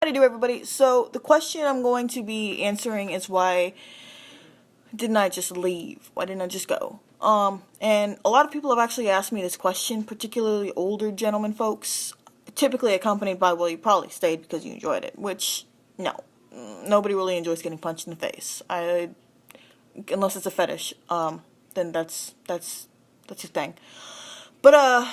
How do you do, everybody? So the question I'm going to be answering is, why didn't I just leave? Why didn't I just go? And a lot of people have actually asked me this question, particularly older gentlemen folks, typically accompanied by, well, you probably stayed because you enjoyed it, which, no. Nobody really enjoys getting punched in the face. Unless it's a fetish, then that's your thing. But,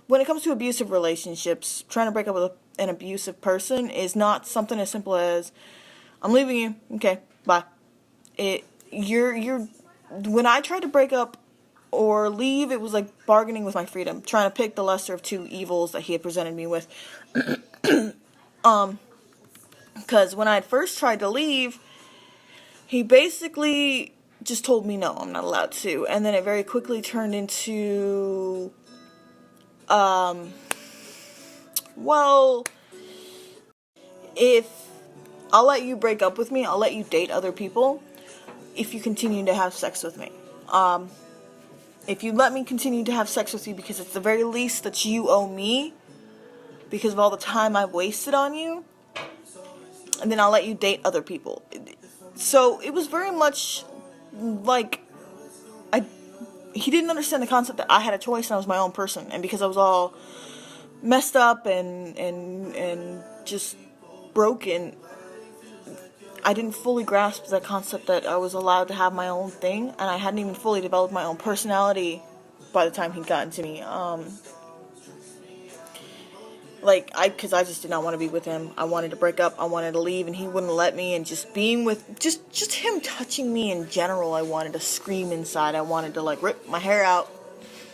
when it comes to abusive relationships, trying to break up with an abusive person is not something as simple as, I'm leaving you, okay, bye. When I tried to break up or leave, it was like bargaining with my freedom, trying to pick the lesser of two evils that he had presented me with. Because when I had first tried to leave, he basically just told me, no, I'm not allowed to. And then it very quickly turned into, well, if I'll let you break up with me, I'll let you date other people if you continue to have sex with me. If you let me continue to have sex with you, because it's the very least that you owe me because of all the time I've wasted on you, and then I'll let you date other people. So it was very much like, he didn't understand the concept that I had a choice and I was my own person, and because I was all messed up and just broken, I didn't fully grasp that concept that I was allowed to have my own thing, and I hadn't even fully developed my own personality by the time he'd gotten to me. Because I just did not want to be with him. I wanted to break up, I wanted to leave, and he wouldn't let me, and just being with, just him touching me in general, I wanted to scream inside. I wanted to, rip my hair out,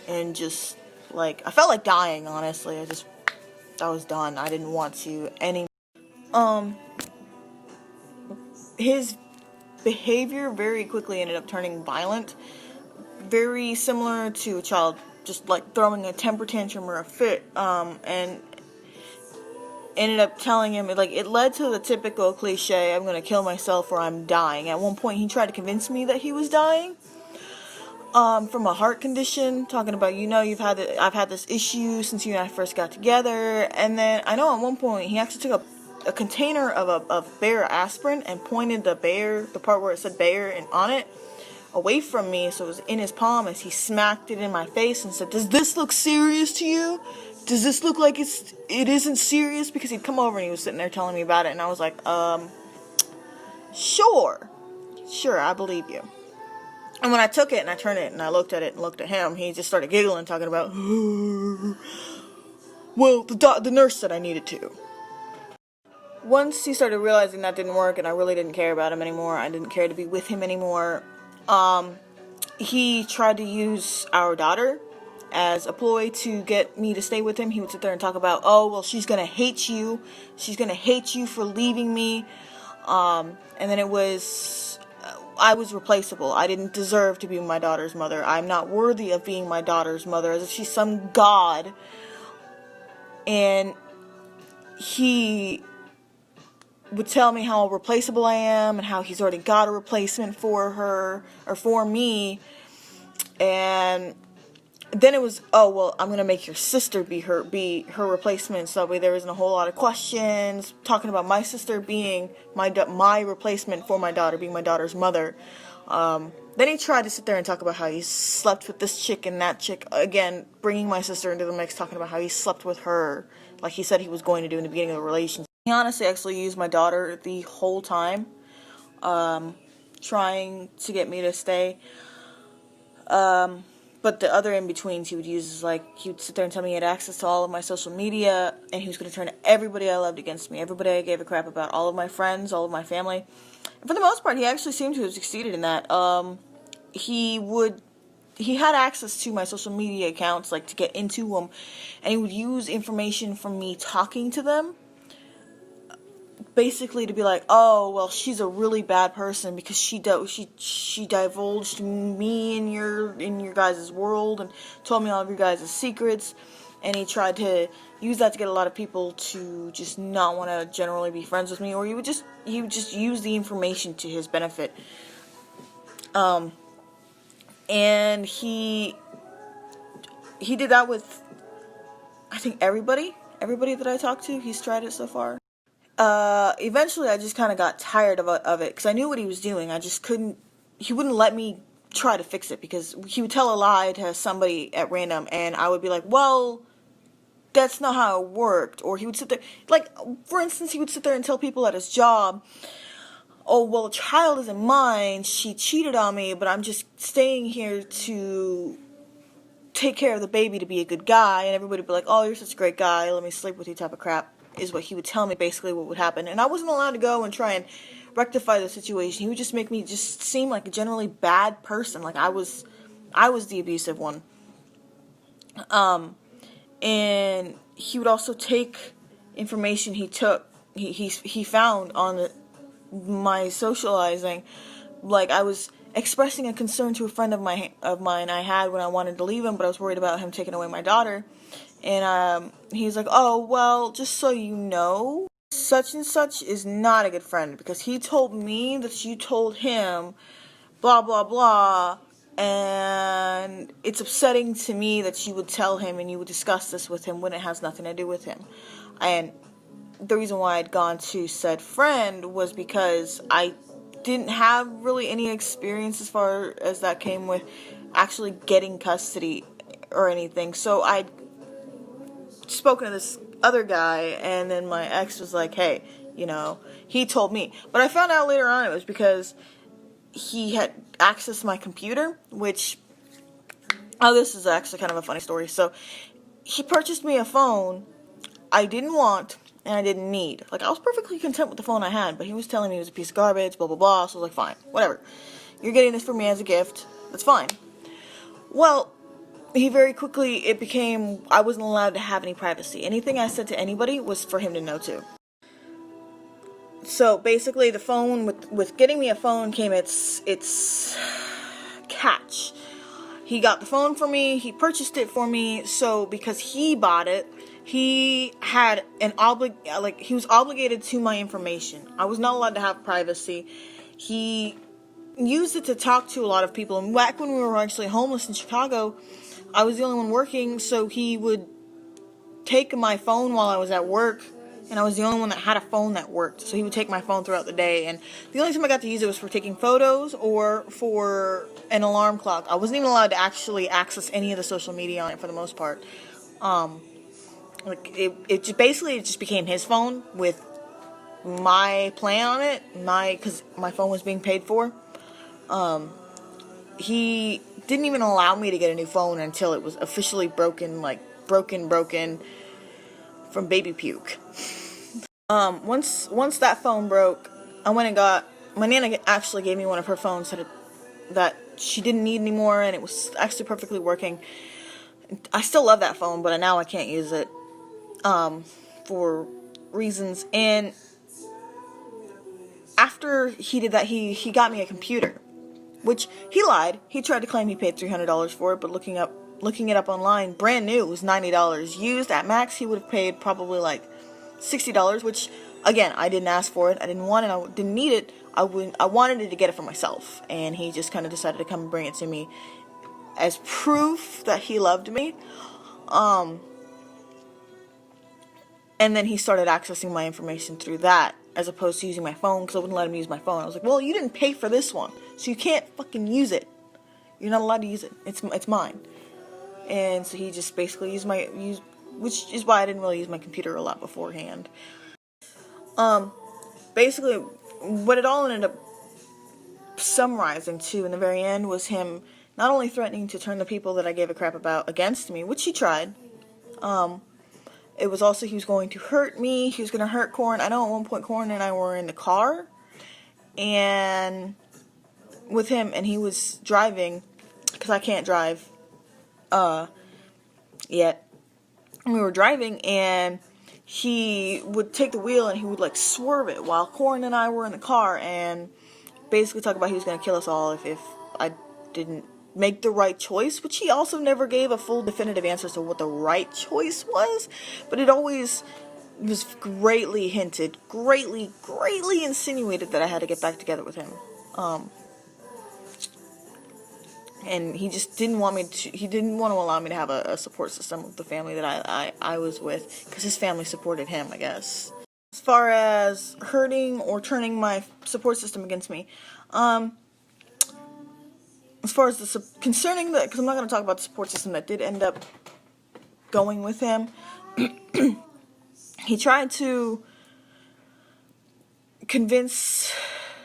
and just, I felt like dying, honestly. I was done. I didn't want to anymore. His behavior very quickly ended up turning violent, very similar to a child just throwing a temper tantrum or a fit, and ended up telling him, it led to the typical cliche, I'm gonna kill myself or I'm dying. At one point he tried to convince me that he was dying from a heart condition, talking about, I've had this issue since you and I first got together. And then I know at one point he actually took a container of Bayer aspirin and pointed the part where it said Bayer and on it, away from me, so it was in his palm, as he smacked it in my face and said, does this look serious to you? Does this look like it isn't serious? Because he'd come over and he was sitting there telling me about it, and I was like, sure, I believe you. And when I took it and I turned it and I looked at it and looked at him, he just started giggling, talking about, well, the nurse said I needed to. Once he started realizing that didn't work and I really didn't care about him anymore, I didn't care to be with him anymore, he tried to use our daughter as a ploy to get me to stay with him. He would sit there and talk about, oh, well, she's gonna hate you. She's gonna hate you for leaving me. And then it was, I was replaceable. I didn't deserve to be my daughter's mother. I'm not worthy of being my daughter's mother, as if she's some god. And he would tell me how replaceable I am and how he's already got a replacement for her, or for me. And then it was, oh, well, I'm going to make your sister be her replacement, so that way there isn't a whole lot of questions, talking about my sister being my replacement for my daughter, being my daughter's mother. Then he tried to sit there and talk about how he slept with this chick and that chick, again, bringing my sister into the mix, talking about how he slept with her, like he said he was going to do in the beginning of the relationship. He honestly actually used my daughter the whole time, trying to get me to stay. But the other in-betweens he would use is, he would sit there and tell me he had access to all of my social media, and he was going to turn everybody I loved against me, everybody I gave a crap about, all of my friends, all of my family. And for the most part, he actually seemed to have succeeded in that. He had access to my social media accounts, to get into them, and he would use information from me talking to them, basically to be like, oh, well, she's a really bad person because she divulged me in your guys' world and told me all of your guys' secrets. And he tried to use that to get a lot of people to just not want to generally be friends with me, or he would just use the information to his benefit. And he did that with, I think, everybody that I talked to. He's tried it so far. Eventually I just kind of got tired of it because I knew what he was doing. I just couldn't, he wouldn't let me try to fix it because he would tell a lie to somebody at random and I would be like, well, that's not how it worked. Or he would sit there, like, for instance, he would sit there and tell people at his job, oh, well, a child isn't mine, she cheated on me, but I'm just staying here to take care of the baby, to be a good guy, and everybody would be like, oh, you're such a great guy, let me sleep with you type of crap, is what he would tell me, basically what would happen. And I wasn't allowed to go and try and rectify the situation. He would just make me just seem like a generally bad person, like I was the abusive one. And he would also take information he found on my socializing, like I was expressing a concern to a friend of mine I had when I wanted to leave him, but I was worried about him taking away my daughter. And he's like, oh, well, just so you know, such and such is not a good friend because he told me that you told him blah blah blah, and it's upsetting to me that you would tell him and you would discuss this with him when it has nothing to do with him. And the reason why I'd gone to said friend was because I didn't have really any experience as far as that came with actually getting custody or anything. So I'd spoken to this other guy, and then my ex was like, hey, he told me. But I found out later on it was because he had accessed my computer, which, this is actually kind of a funny story. So he purchased me a phone I didn't want and I didn't need. Like, I was perfectly content with the phone I had, but he was telling me it was a piece of garbage, blah, blah, blah. So I was like, fine, whatever. You're getting this for me as a gift. That's fine. Well, he very quickly, it became, I wasn't allowed to have any privacy. Anything I said to anybody was for him to know too. So basically, the phone, with getting me a phone came its catch. He got the phone for me, he purchased it for me, so because he bought it, he had he was obligated to my information. I was not allowed to have privacy. He used it to talk to a lot of people, and back when we were actually homeless in Chicago, I was the only one working, so he would take my phone while I was at work, and I was the only one that had a phone that worked, so he would take my phone throughout the day, and the only time I got to use it was for taking photos or for an alarm clock. I wasn't even allowed to actually access any of the social media on it for the most part. It just became his phone with my plan on it, because my phone was being paid for. He didn't even allow me to get a new phone until it was officially broken from baby puke. Once that phone broke, I went and got, my Nana actually gave me one of her phones that she didn't need anymore, and it was actually perfectly working. I still love that phone, but now I can't use it, for reasons. And after he did that, he got me a computer, which he lied. He tried to claim he paid $300 for it, but looking it up online, brand new, it was $90. Used at max, he would have paid probably like $60, which, again, I didn't ask for it. I didn't want it. I didn't need it. I wanted to get it for myself, and he just kind of decided to come and bring it to me as proof that he loved me. And then he started accessing my information through that, as opposed to using my phone, because I wouldn't let him use my phone. I was like, well, you didn't pay for this one, so you can't fucking use it. You're not allowed to use it. It's mine. And so he just basically which is why I didn't really use my computer a lot beforehand. Basically, what it all ended up summarizing to in the very end was him not only threatening to turn the people that I gave a crap about against me, which he tried. It was also he was going to hurt me. He was going to hurt Corin. I know at one point Corin and I were in the car, and with him, and he was driving, because I can't drive yet. And we were driving, and he would take the wheel and he would like swerve it while Corin and I were in the car, and basically talk about he was going to kill us all if I didn't make the right choice, which he also never gave a full definitive answer as to what the right choice was, but it always was greatly hinted, greatly insinuated that I had to get back together with him. And he just didn't want he didn't want to allow me to have a support system with the family that I was with, because his family supported him, I guess. as far as hurting or turning my support system against me. As far as concerning the, because I'm not going to talk about the support system that did end up going with him. He tried to convince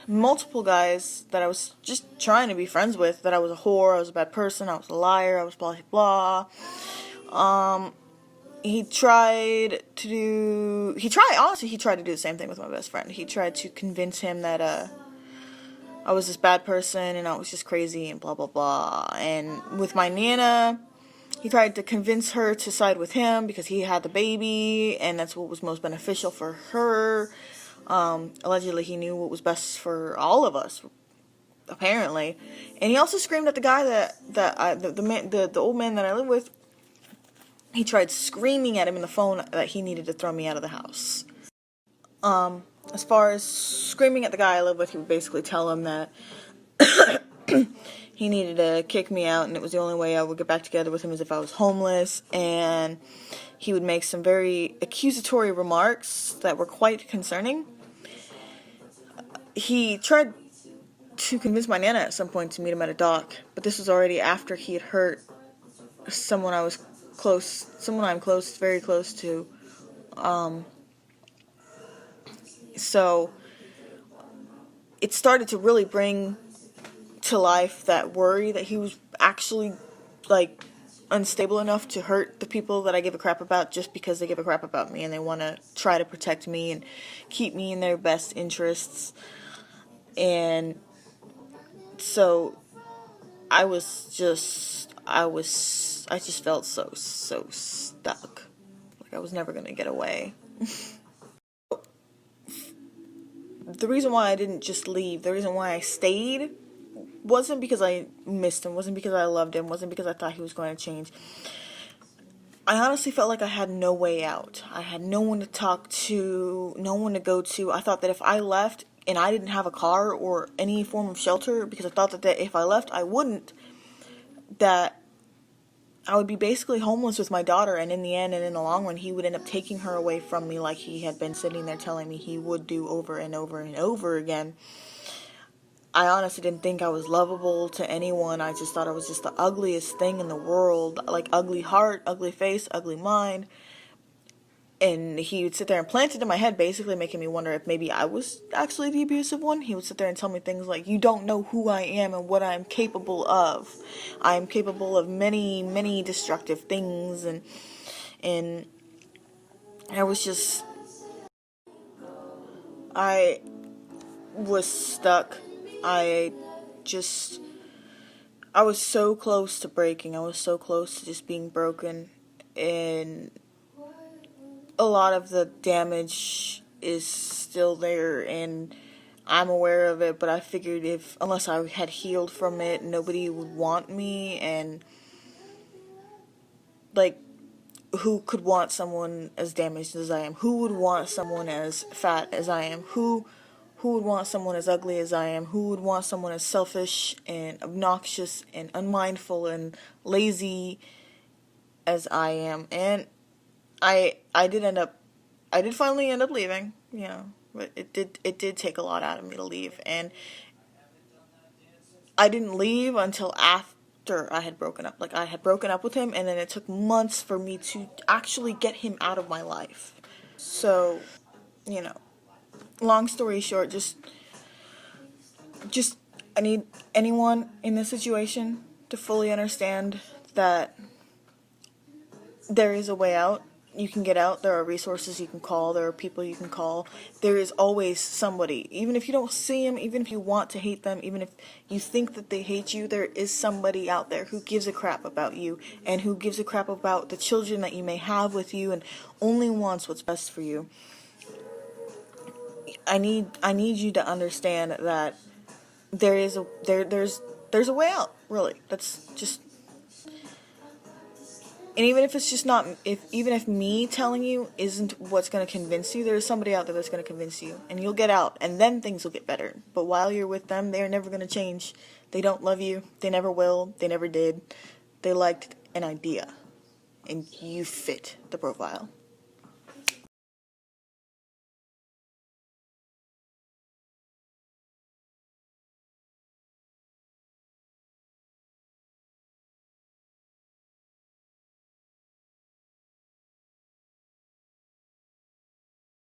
multiple guys that I was just trying to be friends with, that I was a whore, I was a bad person, I was a liar, I was blah blah blah. He tried to do the same thing with my best friend. He tried to convince him that I was this bad person and I was just crazy and blah blah blah. And with my Nana, he tried to convince her to side with him because he had the baby and that's what was most beneficial for her. Allegedly, he knew what was best for all of us, apparently. And he also screamed at the guy the old man that I live with. He tried screaming at him in the phone that he needed to throw me out of the house. As far as screaming at the guy I live with, he would basically tell him that he needed to kick me out, and it was the only way I would get back together with him is if I was homeless. And he would make some very accusatory remarks that were quite concerning. He tried to convince my Nana at some point to meet him at a dock, but this was already after he had hurt someone I'm very close to. So it started to really bring to life that worry that he was actually like unstable enough to hurt the people that I give a crap about just because they give a crap about me and they want to try to protect me and keep me in their best interests. And so I just felt so stuck. Like I was never going to get away. The reason why I didn't just leave, the reason why I stayed wasn't because I missed him, wasn't because I loved him, wasn't because I thought he was going to change. I honestly felt like I had no way out. I had no one to talk to, no one to go to. I thought that if I left and I didn't have a car or any form of shelter, because I thought that if I left I wouldn't, that I would be basically homeless with my daughter, and in the end and in the long run he would end up taking her away from me like he had been sitting there telling me he would do over and over and over again. I honestly didn't think I was lovable to anyone. I just thought I was just the ugliest thing in the world. Like ugly heart, ugly face, ugly mind. And he would sit there and plant it in my head, basically making me wonder if maybe I was actually the abusive one. He would sit there and tell me things like, you don't know who I am and what I'm capable of. I am capable of many, many destructive things. And I was just... I was stuck. I was so close to breaking. I was so close to just being broken. And a lot of the damage is still there, and I'm aware of it, but I figured unless I had healed from it, nobody would want me. And like, who could want someone as damaged as I am? Who would want someone as fat as I am? Who would want someone as ugly as I am? Who would want someone as selfish and obnoxious and unmindful and lazy as I am? And I did finally end up leaving, you know, but it did take a lot out of me to leave. And I didn't leave until after I had broken up. Like, I had broken up with him, and then it took months for me to actually get him out of my life. So, you know, long story short, just I need anyone in this situation to fully understand that there is a way out. You can get out. There are resources you can call. There are people you can call. There is always somebody. Even if you don't see them, even if you want to hate them, even if you think that they hate you, there is somebody out there who gives a crap about you and who gives a crap about the children that you may have with you and only wants what's best for you. I need you to understand that there's a way out, really. That's just... And even if it's just not, even if me telling you isn't what's going to convince you, there's somebody out there that's going to convince you. And you'll get out, and then things will get better. But while you're with them, they're never going to change. They don't love you. They never will. They never did. They liked an idea. And you fit the profile.